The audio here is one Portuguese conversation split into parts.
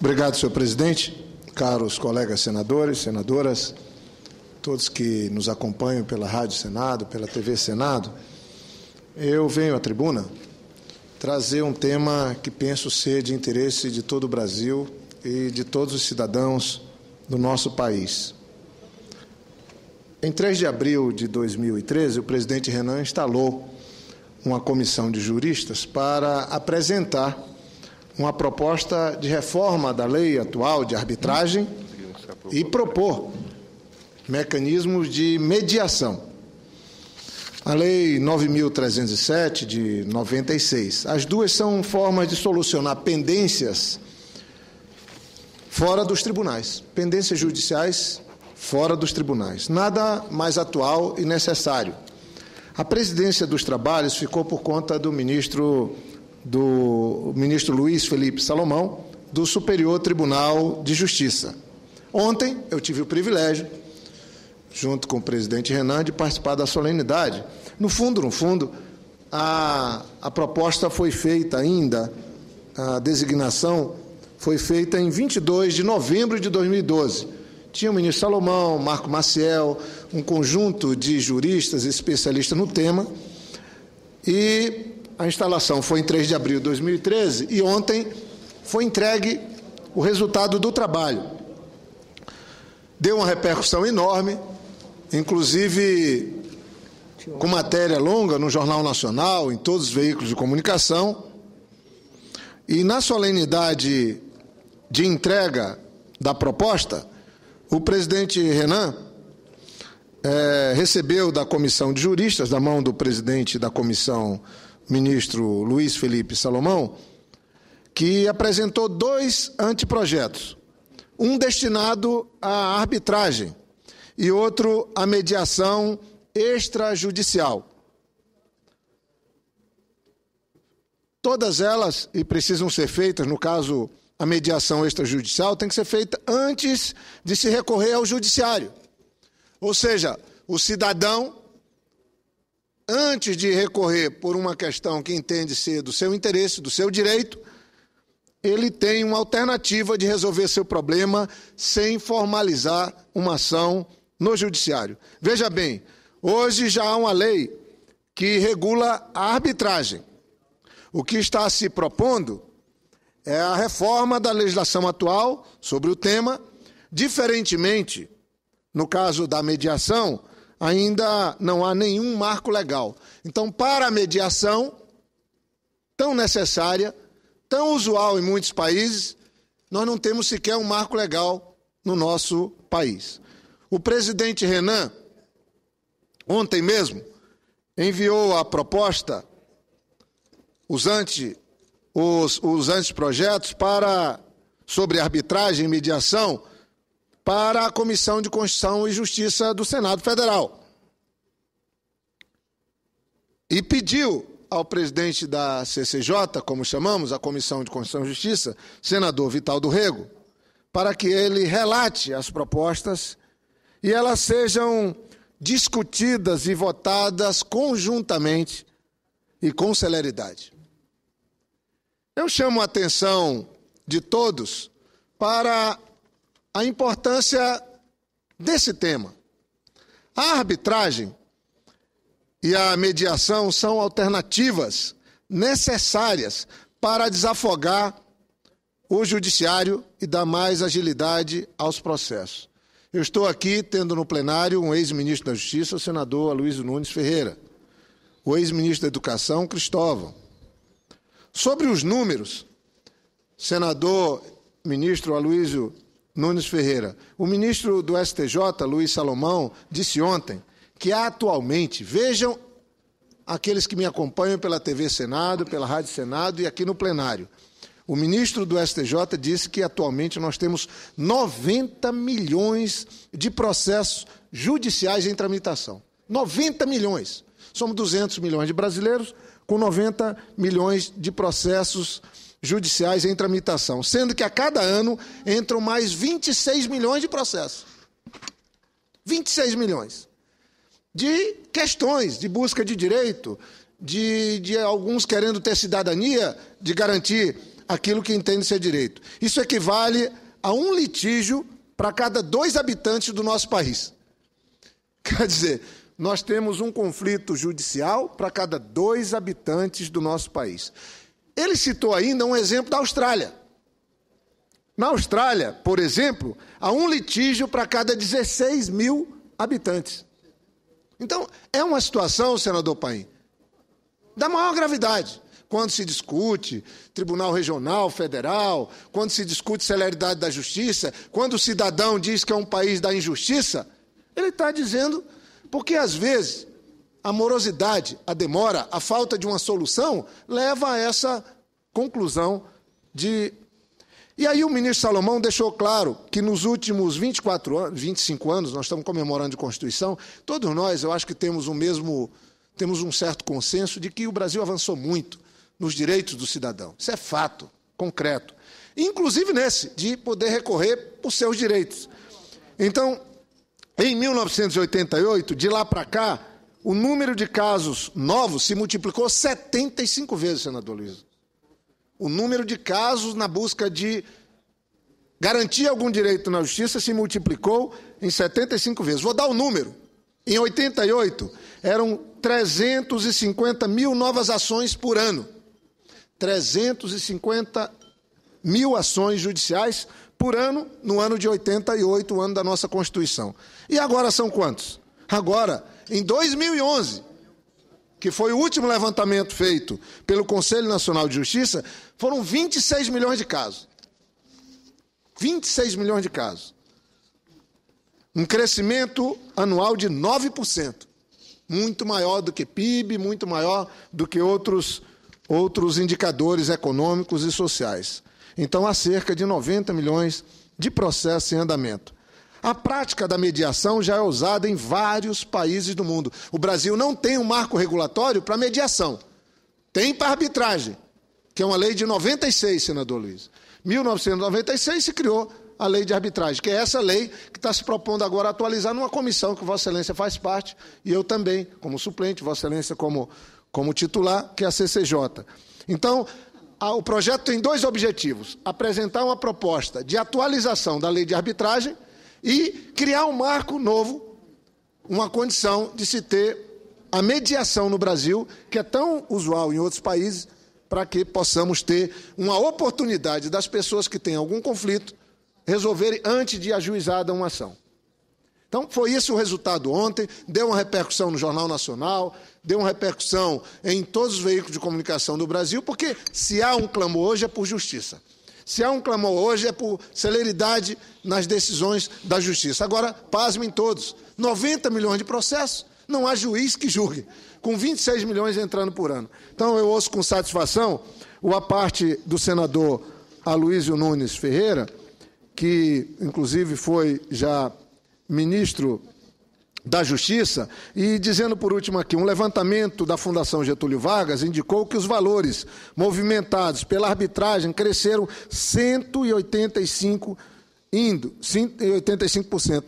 Obrigado, senhor presidente, caros colegas senadores, senadoras, todos que nos acompanham pela Rádio Senado, pela TV Senado. Eu venho à tribuna trazer um tema que penso ser de interesse de todo o Brasil e de todos os cidadãos do nosso país. Em 3 de abril de 2013, o presidente Renan instalou uma comissão de juristas para apresentar uma proposta de reforma da lei atual de arbitragem e propor mecanismos de mediação. A Lei 9.307, de 96. As duas são formas de solucionar pendências fora dos tribunais, pendências judiciais fora dos tribunais. Nada mais atual e necessário. A presidência dos trabalhos ficou por conta do ministro Luiz Felipe Salomão, do Superior Tribunal de Justiça. Ontem eu tive o privilégio, junto com o presidente Renan, de participar da solenidade. No fundo, a proposta foi feita ainda, a designação foi feita em 22 de novembro de 2012. Tinha o ministro Salomão, Marco Maciel, um conjunto de juristas especialistas no tema, e a instalação foi em 3 de abril de 2013, e ontem foi entregue o resultado do trabalho. Deu uma repercussão enorme, inclusive com matéria longa no Jornal Nacional, em todos os veículos de comunicação, e na solenidade de entrega da proposta, o presidente Renan recebeu da comissão de juristas, da mão do presidente da comissão, ministro Luiz Felipe Salomão, que apresentou 2 anteprojetos, um destinado à arbitragem e outro à mediação extrajudicial. Todas elas, e precisam ser feitas, no caso, a mediação extrajudicial, tem que ser feita antes de se recorrer ao judiciário. Ou seja, o cidadão, antes de recorrer por uma questão que entende ser do seu interesse, do seu direito, ele tem uma alternativa de resolver seu problema sem formalizar uma ação no judiciário. Veja bem, hoje já há uma lei que regula a arbitragem. O que está se propondo é a reforma da legislação atual sobre o tema. Diferentemente, no caso da mediação, ainda não há nenhum marco legal. Então, para a mediação, tão necessária, tão usual em muitos países, nós não temos sequer um marco legal no nosso país. O presidente Renan, ontem mesmo, enviou a proposta, os anteprojetos sobre arbitragem e mediação para a Comissão de Constituição e Justiça do Senado Federal. E pediu ao presidente da CCJ, como chamamos, a Comissão de Constituição e Justiça, senador Vital do Rego, para que ele relate as propostas e elas sejam discutidas e votadas conjuntamente e com celeridade. Eu chamo a atenção de todos para a importância desse tema. A arbitragem e a mediação são alternativas necessárias para desafogar o judiciário e dar mais agilidade aos processos. Eu estou aqui tendo no plenário um ex-ministro da Justiça, o senador Aloysio Nunes Ferreira, o ex-ministro da Educação, Cristóvão. Sobre os números, senador, ministro Aloysio Nunes Ferreira, o ministro do STJ, Luiz Salomão, disse ontem que atualmente, vejam aqueles que me acompanham pela TV Senado, pela Rádio Senado e aqui no plenário, o ministro do STJ disse que atualmente nós temos 90 milhões de processos judiciais em tramitação. 90 milhões. Somos 200 milhões de brasileiros com 90 milhões de processos judiciais em tramitação, sendo que a cada ano entram mais 26 milhões de processos. 26 milhões. De questões de busca de direito, de alguns querendo ter cidadania, de garantir aquilo que entende ser direito. Isso equivale a um litígio para cada 2 habitantes do nosso país. Quer dizer, nós temos um conflito judicial para cada 2 habitantes do nosso país. Ele citou ainda um exemplo da Austrália. Na Austrália, por exemplo, há um litígio para cada 16 mil habitantes. Então, é uma situação, senador Paim, da maior gravidade. Quando se discute Tribunal Regional, Federal, quando se discute celeridade da justiça, quando o cidadão diz que é um país da injustiça, ele está dizendo porque, às vezes, a morosidade, a demora, a falta de uma solução leva a essa conclusão de... E aí o ministro Salomão deixou claro que nos últimos 25 anos, nós estamos comemorando de Constituição, todos nós, eu acho que temos um certo consenso de que o Brasil avançou muito nos direitos do cidadão. Isso é fato, concreto. Inclusive nesse, de poder recorrer por seus direitos. Então, em 1988, de lá para cá, o número de casos novos se multiplicou 75 vezes, senador Luiz. O número de casos na busca de garantir algum direito na justiça se multiplicou em 75 vezes. Vou dar o número. Em 88, eram 350 mil novas ações por ano. 350 mil ações judiciais por ano, no ano de 88, o ano da nossa Constituição. E agora são quantos? Agora, em 2011, que foi o último levantamento feito pelo Conselho Nacional de Justiça, foram 26 milhões de casos. 26 milhões de casos. Um crescimento anual de 9%. Muito maior do que PIB, muito maior do que outros indicadores econômicos e sociais. Então, há cerca de 90 milhões de processos em andamento. A prática da mediação já é usada em vários países do mundo. O Brasil não tem um marco regulatório para mediação. Tem para arbitragem, que é uma lei de 96, senador Luiz. Em 1996 se criou a lei de arbitragem, que é essa lei que está se propondo agora atualizar numa comissão que Vossa Excelência faz parte, e eu também, como suplente, Vossa Excelência como titular, que é a CCJ. Então, o projeto tem 2 objetivos: apresentar uma proposta de atualização da lei de arbitragem e criar um marco novo, uma condição de se ter a mediação no Brasil, que é tão usual em outros países, para que possamos ter uma oportunidade das pessoas que têm algum conflito resolverem antes de ajuizada uma ação. Então, foi esse o resultado ontem, deu uma repercussão no Jornal Nacional, deu uma repercussão em todos os veículos de comunicação do Brasil, porque se há um clamor hoje é por justiça. Se há um clamor hoje é por celeridade nas decisões da justiça. Agora, pasmem todos, 90 milhões de processos, não há juiz que julgue, com 26 milhões entrando por ano. Então, eu ouço com satisfação a parte do senador Aloysio Nunes Ferreira, que, inclusive, foi já ministro da Justiça, e dizendo por último aqui, um levantamento da Fundação Getúlio Vargas indicou que os valores movimentados pela arbitragem cresceram 185%,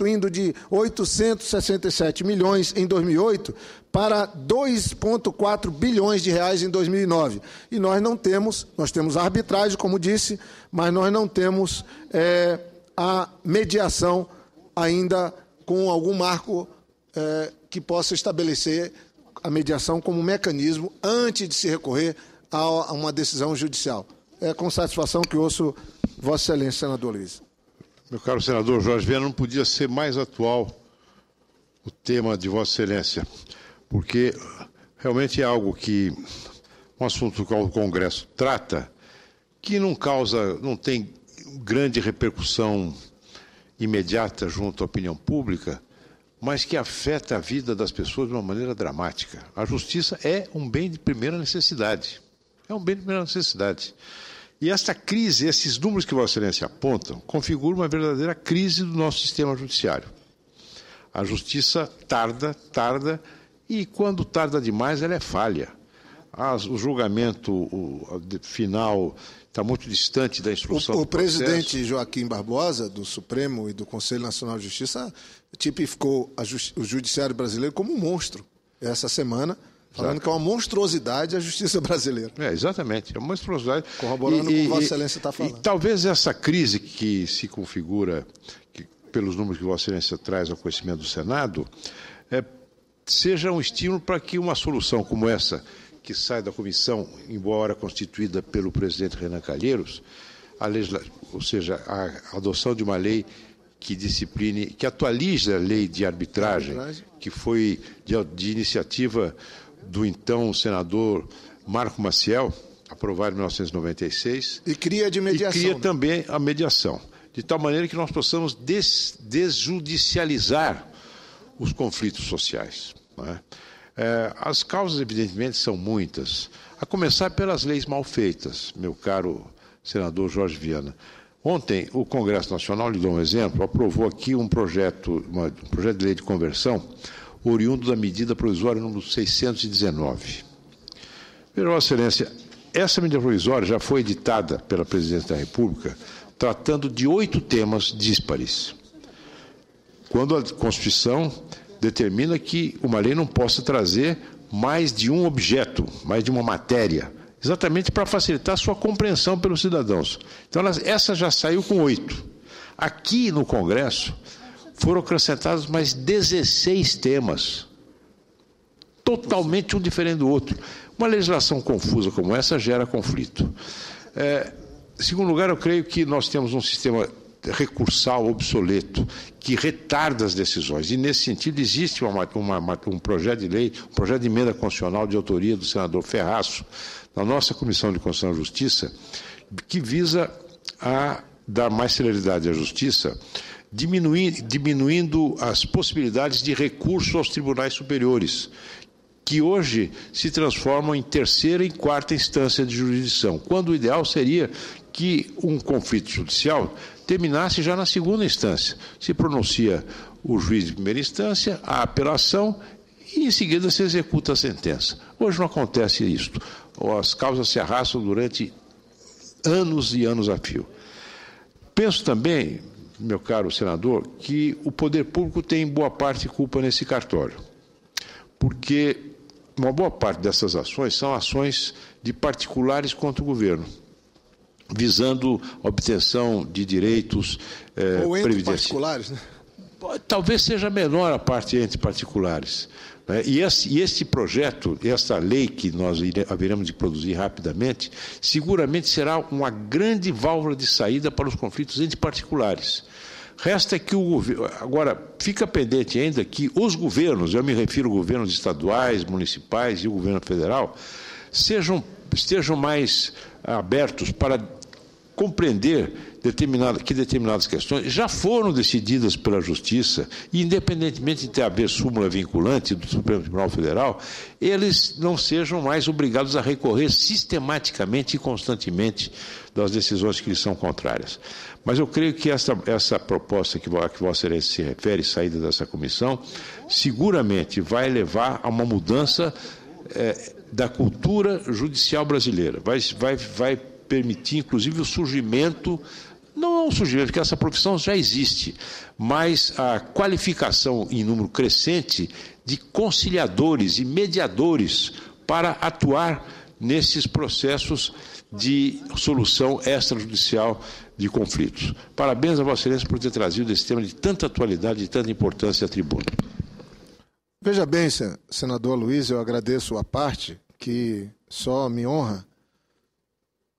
indo de 867 milhões em 2008 para 2,4 bilhões de reais em 2009. E nós temos a arbitragem, como disse, mas nós não temos a mediação ainda com algum marco que possa estabelecer a mediação como mecanismo antes de se recorrer a uma decisão judicial. É com satisfação que ouço Vossa Excelência, senador Luiz. Meu caro senador Jorge Viana, não podia ser mais atual o tema de Vossa Excelência, porque realmente é algo que, um assunto que o Congresso trata, que não tem grande repercussão imediata junto à opinião pública, mas que afeta a vida das pessoas de uma maneira dramática. A justiça é um bem de primeira necessidade. É um bem de primeira necessidade. E esta crise, esses números que Vossa Excelência apontam, configuram uma verdadeira crise do nosso sistema judiciário. A justiça tarda, e quando tarda demais, ela é falha. O julgamento final está muito distante da instrução do processo. O presidente Joaquim Barbosa, do Supremo e do Conselho Nacional de Justiça, tipificou o judiciário brasileiro como um monstro. Essa semana Falando que é uma monstruosidade a justiça brasileira. Exatamente, é uma monstruosidade. Corroborando com o que Vossa Excelência está falando. E talvez essa crise que se configura, pelos números que Vossa Excelência traz ao conhecimento do Senado, seja um estímulo para que uma solução como essa, que sai da comissão, embora constituída pelo presidente Renan Calheiros, ou seja, a adoção de uma lei que discipline, que atualize a lei de arbitragem, que foi de iniciativa do então senador Marco Maciel, aprovado em 1996. E cria de mediação. E cria também a mediação, de tal maneira que nós possamos desjudicializar os conflitos sociais. Não é? As causas, evidentemente, são muitas, a começar pelas leis mal feitas, meu caro senador Jorge Viana. Ontem, o Congresso Nacional, lhe dou um exemplo, aprovou aqui um projeto de lei de conversão oriundo da medida provisória número 619. Veja, Vossa Excelência, essa medida provisória já foi editada pela Presidência da República, tratando de 8 temas díspares, quando a Constituição determina que uma lei não possa trazer mais de um objeto, mais de uma matéria, exatamente para facilitar a sua compreensão pelos cidadãos. Então, essa já saiu com 8. Aqui no Congresso foram acrescentados mais 16 temas, totalmente um diferente do outro. Uma legislação confusa como essa gera conflito. Em segundo lugar, eu creio que nós temos um sistema recursal obsoleto que retarda as decisões. E, nesse sentido, existe um projeto de lei, um projeto de emenda constitucional de autoria do senador Ferraço, na nossa Comissão de Constituição e Justiça, que visa a dar mais celeridade à Justiça, diminuindo as possibilidades de recurso aos tribunais superiores, que hoje se transformam em terceira e quarta instância de jurisdição, quando o ideal seria que um conflito judicial terminasse já na segunda instância. Se pronuncia o juiz de primeira instância, a apelação, e em seguida se executa a sentença. Hoje não acontece isto. As causas se arrastam durante anos e anos a fio. Penso também, meu caro senador, que o poder público tem boa parte culpa nesse cartório, porque uma boa parte dessas ações são ações de particulares contra o governo, visando a obtenção de direitos ou entre particulares, né? Talvez seja menor a parte entre particulares. Né? E este projeto, esta lei que nós haveremos de produzir rapidamente, seguramente será uma grande válvula de saída para os conflitos entre particulares. Resta que o governo... Agora, fica pendente ainda que os governos, eu me refiro a governos estaduais, municipais e o governo federal, estejam mais abertos para compreender que determinadas questões já foram decididas pela Justiça, e, independentemente de haver súmula vinculante do Supremo Tribunal Federal, eles não sejam mais obrigados a recorrer sistematicamente e constantemente das decisões que lhes são contrárias. Mas eu creio que essa proposta que Vossa Excelência se refere, saída dessa comissão, seguramente vai levar a uma mudança da cultura judicial brasileira. Vai permitir, inclusive, o surgimento, não é um surgimento, porque essa profissão já existe, mas a qualificação em número crescente de conciliadores e mediadores para atuar nesses processos de solução extrajudicial de conflitos. Parabéns a Vossa Excelência por ter trazido esse tema de tanta atualidade e tanta importância à tribuna. Veja bem, senador Luiz, eu agradeço a parte que só me honra.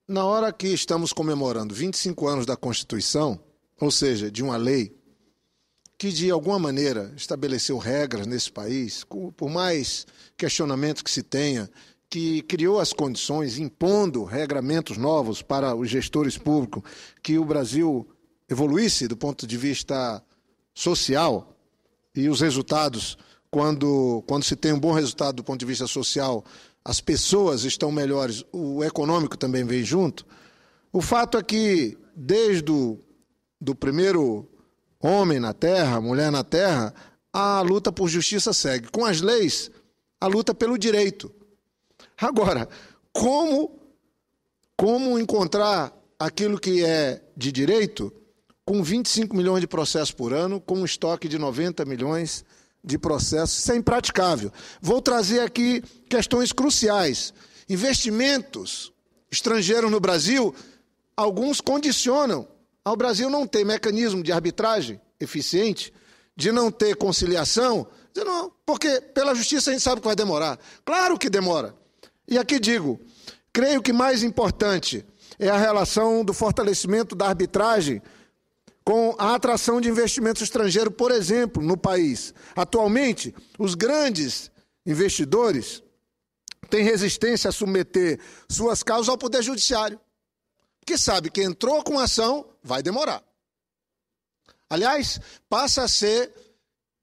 Na hora que estamos comemorando 25 anos da Constituição, ou seja, de uma lei que de alguma maneira estabeleceu regras nesse país, por mais questionamento que se tenha, que criou as condições, impondo regramentos novos para os gestores públicos, que o Brasil evoluísse do ponto de vista social, e os resultados, quando se tem um bom resultado do ponto de vista social, as pessoas estão melhores, o econômico também vem junto. O fato é que, desde do primeiro homem na terra, mulher na terra, a luta por justiça segue. Com as leis, a luta pelo direito. Agora, como encontrar aquilo que é de direito com 25 milhões de processos por ano, com um estoque de 90 milhões de processo. Isso é impraticável. Vou trazer aqui questões cruciais. Investimentos estrangeiros no Brasil, alguns condicionam ao Brasil não ter mecanismo de arbitragem eficiente, de não ter conciliação, não, porque pela justiça a gente sabe que vai demorar. Claro que demora. E aqui digo, creio que mais importante é a relação do fortalecimento da arbitragem com a atração de investimentos estrangeiros, por exemplo, no país. Atualmente, os grandes investidores têm resistência a submeter suas causas ao Poder Judiciário, porque sabe que entrou com ação, vai demorar. Aliás, passa a ser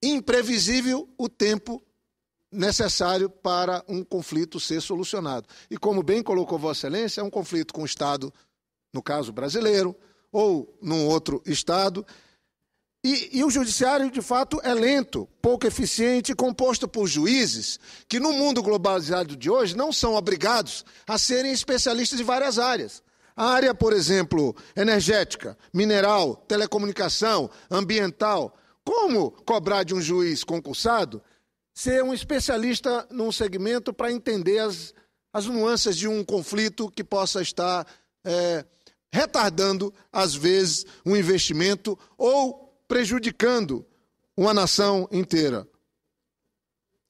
imprevisível o tempo necessário para um conflito ser solucionado. E como bem colocou Vossa Excelência, é um conflito com o Estado, no caso brasileiro, ou num outro Estado. E o judiciário, de fato, é lento, pouco eficiente, composto por juízes que, no mundo globalizado de hoje, não são obrigados a serem especialistas em várias áreas. A área, por exemplo, energética, mineral, telecomunicação, ambiental. Como cobrar de um juiz concursado ser um especialista num segmento para entender as nuances de um conflito que possa estar retardando, às vezes, um investimento ou prejudicando uma nação inteira.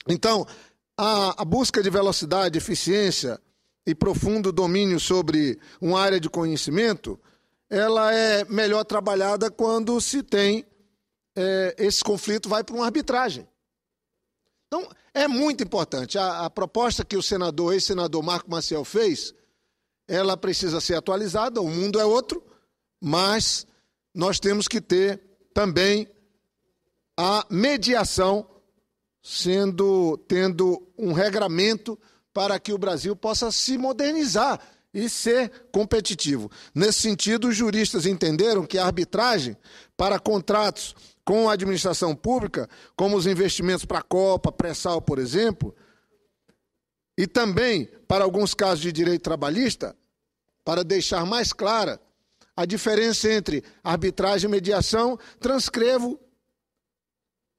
Então, a busca de velocidade, eficiência e profundo domínio sobre uma área de conhecimento, ela é melhor trabalhada quando se tem esse conflito vai para uma arbitragem. Então, é muito importante. A proposta que o ex-senador Marco Maciel fez, ela precisa ser atualizada, o mundo é outro, mas nós temos que ter também a mediação tendo um regramento para que o Brasil possa se modernizar e ser competitivo. Nesse sentido, os juristas entenderam que a arbitragem para contratos com a administração pública, como os investimentos para a Copa, pré-sal, por exemplo, e também para alguns casos de direito trabalhista, para deixar mais clara a diferença entre arbitragem e mediação, transcrevo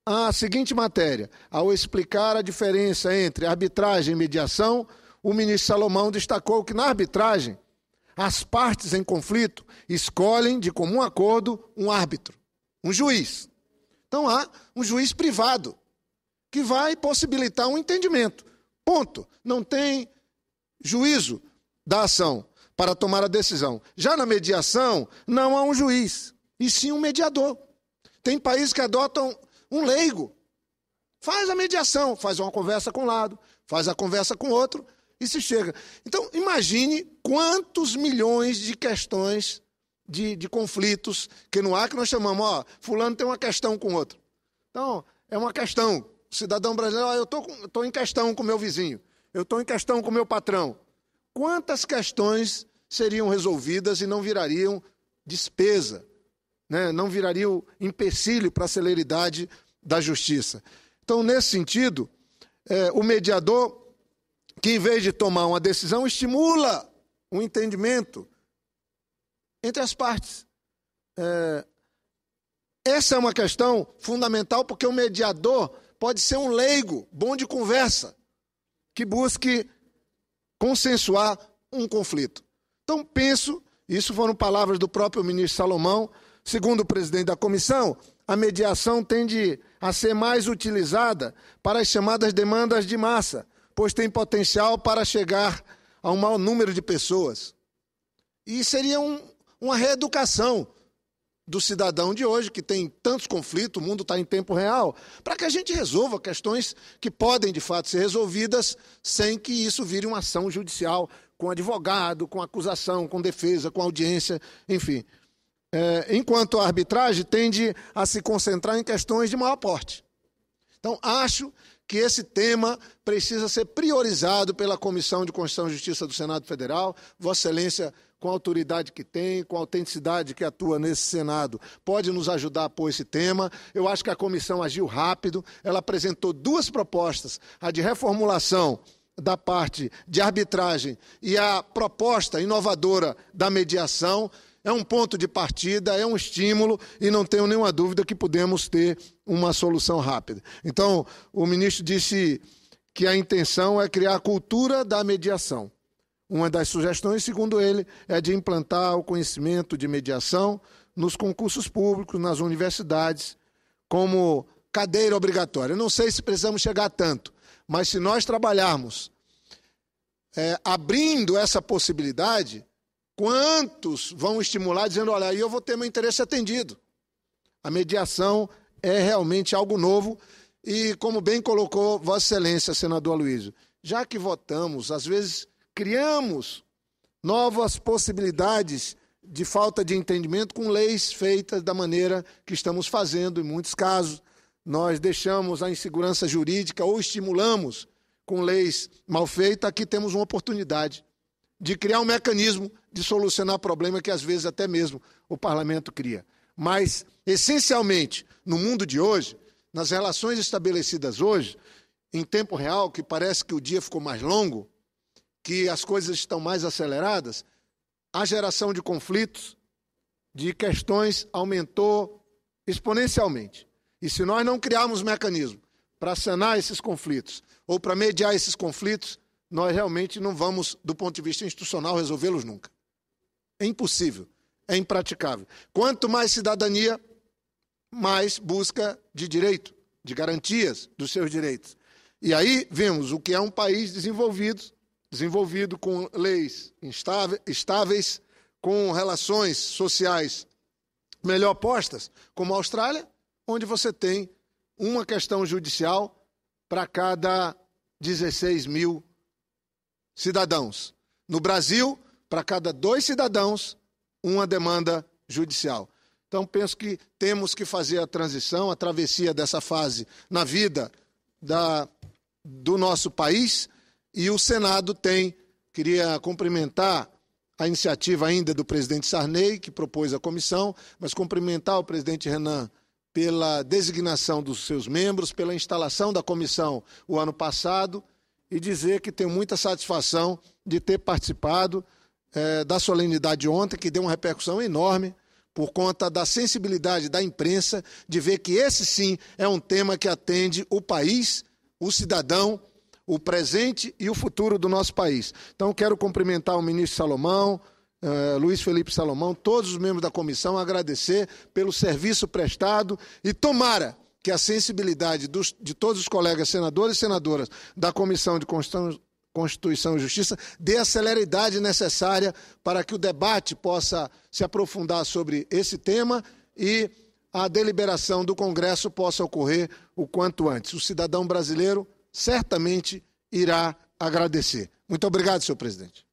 a seguinte matéria. Ao explicar a diferença entre arbitragem e mediação, o ministro Salomão destacou que na arbitragem, as partes em conflito escolhem de comum acordo um árbitro, um juiz. Então há um juiz privado que vai possibilitar um entendimento. Ponto. Não tem juízo da ação para tomar a decisão. Já na mediação, não há um juiz, e sim um mediador. Tem países que adotam um leigo. Faz a mediação, faz uma conversa com um lado, faz a conversa com outro e se chega. Então, imagine quantos milhões de questões de conflitos que não há, que nós chamamos, fulano tem uma questão com outro. Então, é uma questão. O cidadão brasileiro, eu estou em questão com o meu vizinho, eu estou em questão com o meu patrão. Quantas questões seriam resolvidas e não virariam despesa, né? Não virariam empecilho para a celeridade da justiça. Então, nesse sentido, o mediador, que em vez de tomar uma decisão, estimula um entendimento entre as partes. Essa é uma questão fundamental, porque o mediador pode ser um leigo, bom de conversa, que busque consensuar um conflito. Então, penso, isso foram palavras do próprio ministro Salomão, segundo o presidente da comissão, a mediação tende a ser mais utilizada para as chamadas demandas de massa, pois tem potencial para chegar a um maior número de pessoas. E seria uma reeducação do cidadão de hoje, que tem tantos conflitos, o mundo está em tempo real, para que a gente resolva questões que podem, de fato, ser resolvidas sem que isso vire uma ação judicial com advogado, com acusação, com defesa, com audiência, enfim. Enquanto a arbitragem tende a se concentrar em questões de maior porte. Então, acho que esse tema precisa ser priorizado pela Comissão de Constituição e Justiça do Senado Federal. Vossa Excelência, com a autoridade que tem, com a autenticidade que atua nesse Senado, pode nos ajudar a pôr esse tema. Eu acho que a comissão agiu rápido, ela apresentou duas propostas, a de reformulação da parte de arbitragem e a proposta inovadora da mediação. é um ponto de partida, é um estímulo e não tenho nenhuma dúvida que podemos ter uma solução rápida. Então, o ministro disse que a intenção é criar a cultura da mediação. Uma das sugestões, segundo ele, é de implantar o conhecimento de mediação nos concursos públicos, nas universidades, como cadeira obrigatória. Eu não sei se precisamos chegar a tanto, mas se nós trabalharmos abrindo essa possibilidade, quantos vão estimular dizendo, olha, aí eu vou ter meu interesse atendido. A mediação é realmente algo novo e, como bem colocou Vossa Excelência, senador Aloysio, já que votamos, às vezes criamos novas possibilidades de falta de entendimento com leis feitas da maneira que estamos fazendo em muitos casos. Nós deixamos a insegurança jurídica ou estimulamos com leis mal feitas. Aqui temos uma oportunidade de criar um mecanismo de solucionar problema que às vezes até mesmo o parlamento cria. Mas, essencialmente, no mundo de hoje, nas relações estabelecidas hoje, em tempo real, que parece que o dia ficou mais longo, que as coisas estão mais aceleradas, a geração de conflitos, de questões aumentou exponencialmente. E se nós não criarmos mecanismo para sanar esses conflitos ou para mediar esses conflitos, nós realmente não vamos, do ponto de vista institucional, resolvê-los nunca. É impossível, é impraticável. Quanto mais cidadania, mais busca de direito, de garantias dos seus direitos. E aí vemos o que é um país desenvolvido com leis estáveis, com relações sociais melhor postas, como a Austrália, onde você tem uma questão judicial para cada 16 mil cidadãos. No Brasil, para cada 2 cidadãos, uma demanda judicial. Então, penso que temos que fazer a transição, a travessia dessa fase na vida do nosso país, e o Senado queria cumprimentar a iniciativa ainda do presidente Sarney, que propôs a comissão, mas cumprimentar o presidente Renan pela designação dos seus membros, pela instalação da comissão o ano passado, e dizer que tenho muita satisfação de ter participado da solenidade ontem, que deu uma repercussão enorme, por conta da sensibilidade da imprensa, de ver que esse sim é um tema que atende o país, o cidadão, o presente e o futuro do nosso país. Então, quero cumprimentar o ministro Salomão, Luiz Felipe Salomão, todos os membros da comissão, agradecer pelo serviço prestado e tomara que a sensibilidade de todos os colegas senadores e senadoras da Comissão de Constituição e Justiça dê a celeridade necessária para que o debate possa se aprofundar sobre esse tema e a deliberação do Congresso possa ocorrer o quanto antes. O cidadão brasileiro certamente irá agradecer. Muito obrigado, senhor presidente.